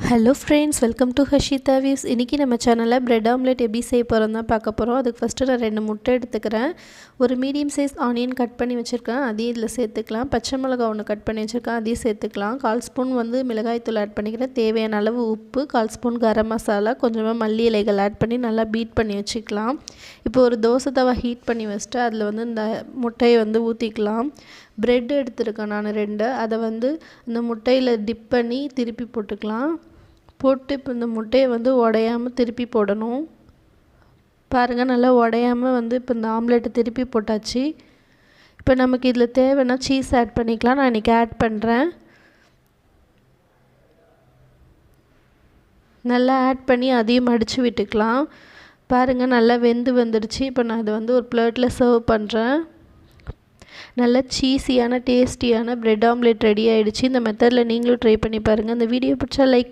Hello friends, welcome to Harshita views. இன்றைக்கி நம்ம சேனலில் பிரெட் ஆம்லெட் எப்படி செய்ய போகிறோம் தான் பார்க்க போகிறோம். அதுக்கு ஃபஸ்ட்டு நான் 2 முட்டை எடுத்துக்கிறேன். ஒரு மீடியம் சைஸ் ஆனியன் கட் பண்ணி வச்சுருக்கேன், அதையும் இதில் சேர்த்துக்கலாம். பச்சை மிளகாய் 1 கட் பண்ணி வச்சுருக்கேன், அதையும் சேர்த்துக்கலாம். 1/4 ஸ்பூன் மிளகாய்த்தூள் ஆட் பண்ணிக்கிறேன். தேவையான அளவு உப்பு, 1/4 ஸ்பூன் கரம் மசாலா, கொஞ்சமாக மல்லி இலைகள் ஆட் பண்ணி நல்லா பீட் பண்ணி வச்சுக்கலாம். இப்போ ஒரு தோசை தவா ஹீட் பண்ணி வச்சுட்டு அதில் இந்த முட்டையை ஊற்றிக்கலாம். ப்ரெட் எடுத்துருக்கேன் நான் 2, அதை இந்த முட்டையில் டிப் பண்ணி திருப்பி போட்டுக்கலாம். போட்டு இப்போ இந்த முட்டையை உடையாமல் திருப்பி போடணும். பாருங்கள், நல்லா உடையாமல் இப்போ இந்த ஆம்லெட்டை திருப்பி போட்டாச்சு. இப்போ நமக்கு இதில் தேவைன்னா சீஸ் ஆட் பண்ணிக்கலாம். நான் இன்றைக்கி ஆட் பண்ணுறேன். நல்லா ஆட் பண்ணி அதையும் மடித்து விட்டுக்கலாம். பாருங்கள், நல்லா வந்துடுச்சு. இப்போ நான் இதை ஒரு பிளேட்டில் சர்வ் பண்ணுறேன். நல்ல சீஸியான டேஸ்டியான பிரெட் ஆம்லெட் ரெடி ஆகிடுச்சு. இந்த மெத்தடில் நீங்களும் ட்ரை பண்ணி பாருங்கள். இந்த வீடியோ பிடிச்சா லைக்